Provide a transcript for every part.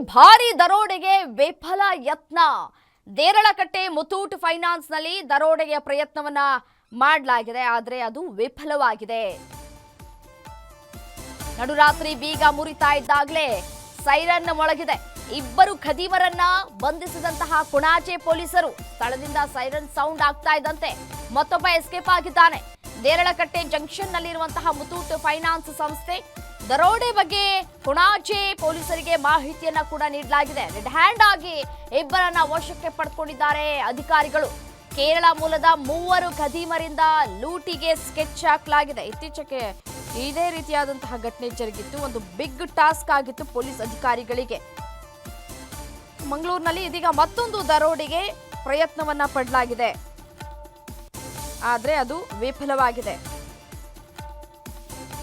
ಭಾರಿ ದರೋಡೆಗೆ ವಿಫಲ ಯತ್ನ. ದೇರಳಕಟ್ಟೆ ಮುತ್ತೂಟ್ ಫೈನಾನ್ಸ್ ನಲ್ಲಿ ದರೋಡೆಗೆ ಪ್ರಯತ್ನವನ್ನ ಮಾಡಲಾಗಿದೆ, ಆದರೆ ಅದು ವಿಫಲವಾಗಿದೆ. ನಡುರಾತ್ರಿ ಬೀಗ ಮುರಿತಾ ಇದ್ದಾಗಲೇ ಸೈರನ್ ಮೊಳಗಿದೆ. ಇಬ್ಬರು ಖದೀಮರನ್ನ ಬಂಧಿಸಿದಂತಹ ಕೊಣಾಜೆ ಪೊಲೀಸರು. ಸ್ಥಳದಿಂದ ಸೈರನ್ ಸೌಂಡ್ ಆಗ್ತಾ ಇದ್ದಂತೆ ಮತ್ತೊಬ್ಬ ಎಸ್ಕೇಪ್ ಆಗಿದ್ದಾನೆ. ದೇರಳಕಟ್ಟೆ ಜಂಕ್ಷನ್ ನಲ್ಲಿರುವಂತಹ ಮುತ್ತೂಟ್ ಫೈನಾನ್ಸ್ ಸಂಸ್ಥೆ ದರೋಡೆ ಬಗ್ಗೆ ಕೊಣಾಜೆ ಪೊಲೀಸರಿಗೆ ಮಾಹಿತಿಯನ್ನ ಕೂಡ ನೀಡಲಾಗಿದೆ. ರೆಡ್ ಹ್ಯಾಂಡ್ ಆಗಿ ಇಬ್ಬರನ್ನ ವಶಕ್ಕೆ ಪಡೆದುಕೊಂಡಿದ್ದಾರೆ ಅಧಿಕಾರಿಗಳು. ಕೇರಳ ಮೂಲದ 3 ಖದೀಮರಿಂದ ಲೂಟಿಗೆ ಸ್ಕೆಚ್ ಹಾಕಲಾಗಿದೆ. ಇತ್ತೀಚೆಗೆ ಇದೇ ರೀತಿಯಾದಂತಹ ಘಟನೆ ಜರುಗಿತ್ತು. ಒಂದು ಬಿಗ್ ಟಾಸ್ಕ್ ಆಗಿತ್ತು ಪೊಲೀಸ್ ಅಧಿಕಾರಿಗಳಿಗೆ. ಮಂಗಳೂರಿನಲ್ಲಿ ಇದೀಗ ಮತ್ತೊಂದು ದರೋಡೆಗೆ ಪ್ರಯತ್ನವನ್ನ ಪಡಲಾಗಿದೆ, ಆದ್ರೆ ಅದು ವಿಫಲವಾಗಿದೆ.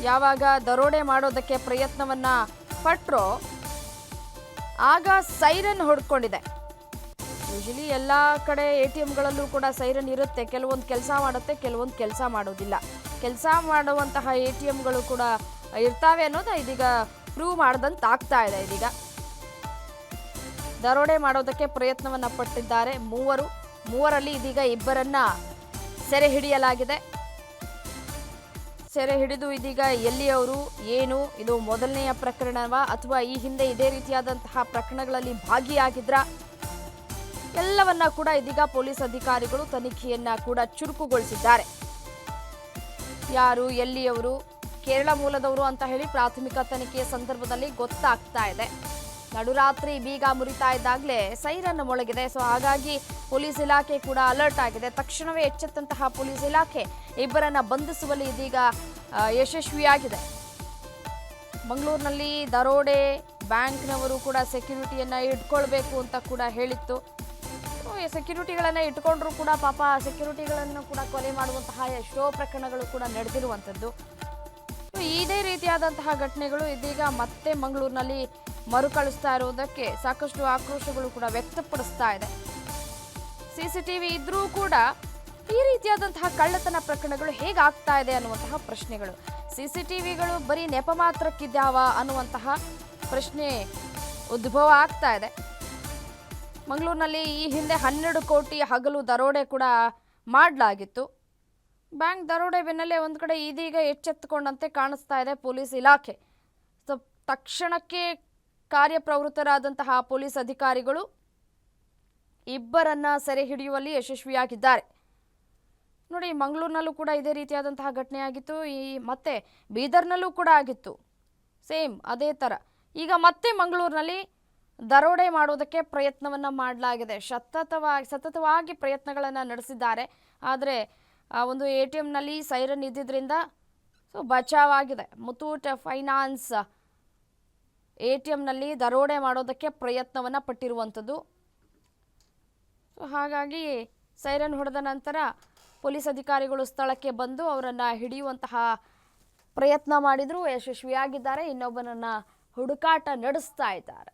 ಯಾವಾಗ ದರೋಡೆ ಮಾಡೋದಕ್ಕೆ ಪ್ರಯತ್ನವನ್ನ ಪಟ್ರೋ ಆಗ ಸೈರನ್ ಹೊಡ್ಕೊಂಡಿದೆ. ಯೂಶಲಿ ಎಲ್ಲ ಕಡೆ ATMಗಳಲ್ಲೂ ಕೂಡ ಸೈರನ್ ಇರುತ್ತೆ. ಕೆಲವೊಂದು ಕೆಲಸ ಮಾಡುತ್ತೆ, ಕೆಲವೊಂದು ಕೆಲಸ ಮಾಡೋದಿಲ್ಲ. ಕೆಲಸ ಮಾಡುವಂತಹ ATMಗಳು ಕೂಡ ಇರ್ತಾವೆ ಅನ್ನೋದು ಇದೀಗ ಪ್ರೂವ್ ಮಾಡ್ದಂತ ಆಗ್ತಾ ಇದೆ. ಇದೀಗ ದರೋಡೆ ಮಾಡೋದಕ್ಕೆ ಪ್ರಯತ್ನವನ್ನ ಪಟ್ಟಿದ್ದಾರೆ ಮೂವರಲ್ಲಿ ಇದೀಗ ಇಬ್ಬರನ್ನ ಸೆರೆ ಹಿಡಿಯಲಾಗಿದೆ. ಸೆರೆ ಹಿಡಿದು ಇದೀಗ ಎಲ್ಲಿಯವರು, ಏನು, ಇದು ಮೊದಲನೆಯ ಪ್ರಕರಣವಾ ಅಥವಾ ಈ ಹಿಂದೆ ಇದೇ ರೀತಿಯಾದಂತಹ ಪ್ರಕರಣಗಳಲ್ಲಿ ಭಾಗಿಯಾಗಿದ್ರ, ಎಲ್ಲವನ್ನ ಕೂಡ ಇದೀಗ ಪೊಲೀಸ್ ಅಧಿಕಾರಿಗಳು ತನಿಖೆಯನ್ನ ಕೂಡ ಚುರುಕುಗೊಳಿಸಿದ್ದಾರೆ. ಯಾರು, ಎಲ್ಲಿಯವರು, ಕೇರಳ ಮೂಲದವರು ಅಂತ ಹೇಳಿ ಪ್ರಾಥಮಿಕ ತನಿಖೆಯ ಸಂದರ್ಭದಲ್ಲಿ ಗೊತ್ತಾಗ್ತಾ ಇದೆ. ನಡುರಾತ್ರಿ ಬೀಗ ಮುರಿತಾ ಇದ್ದಾಗಲೇ ಸೈರನ್ ಮೊಳಗಿದೆ. ಸೊ ಹಾಗಾಗಿ ಪೊಲೀಸ್ ಇಲಾಖೆ ಕೂಡ ಅಲರ್ಟ್ ಆಗಿದೆ. ತಕ್ಷಣವೇ ಎಚ್ಚೆತ್ತಂತಹ ಪೊಲೀಸ್ ಇಲಾಖೆ ಇಬ್ಬರನ್ನ ಬಂಧಿಸುವಲ್ಲಿ ಇದೀಗ ಯಶಸ್ವಿಯಾಗಿದೆ. ಮಂಗಳೂರಿನಲ್ಲಿ ದರೋಡೆ, ಬ್ಯಾಂಕ್ನವರು ಕೂಡ ಸೆಕ್ಯೂರಿಟಿಯನ್ನ ಇಟ್ಕೊಳ್ಬೇಕು ಅಂತ ಕೂಡ ಹೇಳಿತ್ತು. ಸೆಕ್ಯೂರಿಟಿಗಳನ್ನ ಇಟ್ಕೊಂಡ್ರು ಕೂಡ ಪಾಪ ಸೆಕ್ಯೂರಿಟಿಗಳನ್ನು ಕೂಡ ಕೊಲೆ ಮಾಡುವಂತಹ ಎಷ್ಟೋ ಪ್ರಕರಣಗಳು ಕೂಡ ನಡೆದಿರುವಂಥದ್ದು. ಇದೇ ರೀತಿಯಾದಂತಹ ಘಟನೆಗಳು ಇದೀಗ ಮತ್ತೆ ಮಂಗಳೂರಿನಲ್ಲಿ ಮರುಕಳಿಸ್ತಾ ಇರುವುದಕ್ಕೆ ಸಾಕಷ್ಟು ಆಕ್ರೋಶಗಳು ಕೂಡ ವ್ಯಕ್ತಪಡಿಸ್ತಾ ಇದೆ. CCTV ಇದ್ರೂ ಕೂಡ ಈ ರೀತಿಯಾದಂತಹ ಕಳ್ಳತನ ಪ್ರಕರಣಗಳು ಹೇಗಾಗ್ತಾ ಇದೆ ಅನ್ನುವಂತಹ ಪ್ರಶ್ನೆಗಳು. CCTVಗಳು ಬರೀ ನೆಪ ಮಾತ್ರಕ್ಕಿದ್ದಾವ ಅನ್ನುವಂತಹ ಪ್ರಶ್ನೆ ಉದ್ಭವ ಆಗ್ತಾ ಇದೆ. ಮಂಗಳೂರಿನಲ್ಲಿ ಈ ಹಿಂದೆ 12 ಕೋಟಿ ಹಗಲು ದರೋಡೆ ಕೂಡ ಮಾಡಲಾಗಿತ್ತು. ಬ್ಯಾಂಕ್ ದರೋಡೆ ಬೆನ್ನಲ್ಲೇ ಒಂದು ಕಡೆ ಇದೀಗ ಎಚ್ಚೆತ್ತುಕೊಂಡಂತೆ ಕಾಣಿಸ್ತಾ ಇದೆ ಪೊಲೀಸ್ ಇಲಾಖೆ. ಸೊ ತಕ್ಷಣಕ್ಕೆ ಕಾರ್ಯಪ್ರವೃತ್ತರಾದಂತಹ ಪೊಲೀಸ್ ಅಧಿಕಾರಿಗಳು ಇಬ್ಬರನ್ನ ಸೆರೆ ಹಿಡಿಯುವಲ್ಲಿ ಯಶಸ್ವಿಯಾಗಿದ್ದಾರೆ. ನೋಡಿ, ಮಂಗಳೂರಿನಲ್ಲೂ ಕೂಡ ಇದೇ ರೀತಿಯಾದಂತಹ ಘಟನೆ ಆಗಿತ್ತು. ಮತ್ತೆ ಬೀದರ್ನಲ್ಲೂ ಕೂಡ ಆಗಿತ್ತು, ಸೇಮ್ ಅದೇ ಥರ. ಈಗ ಮತ್ತೆ ಮಂಗಳೂರಿನಲ್ಲಿ ದರೋಡೆ ಮಾಡೋದಕ್ಕೆ ಪ್ರಯತ್ನವನ್ನು ಮಾಡಲಾಗಿದೆ. ಸತತವಾಗಿ ಪ್ರಯತ್ನಗಳನ್ನು ನಡೆಸಿದ್ದಾರೆ. ಆದರೆ ಒಂದು ATMನಲ್ಲಿ ಸೈರನ್ ಇದ್ದಿದ್ದರಿಂದ ಸೊ ಬಚಾವಾಗಿದೆ. ಮುತ್ತೂಟ್ ಫೈನಾನ್ಸ್ ATMನಲ್ಲಿ ದರೋಡೆ ಮಾಡೋದಕ್ಕೆ ಪ್ರಯತ್ನವನ್ನು ಪಟ್ಟಿರುವಂಥದ್ದು. ಸೊ ಹಾಗಾಗಿ ಸೈರನ್ ಹೊಡೆದ ನಂತರ ಪೊಲೀಸ್ ಅಧಿಕಾರಿಗಳು ಸ್ಥಳಕ್ಕೆ ಬಂದು ಅವರನ್ನು ಹಿಡಿಯುವಂತಹ ಪ್ರಯತ್ನ ಮಾಡಿದ್ರು, ಯಶಸ್ವಿಯಾಗಿದ್ದಾರೆ. ಇನ್ನೊಬ್ಬನನ್ನು ಹುಡುಕಾಟ ನಡೆಸ್ತಾ ಇದ್ದಾರೆ.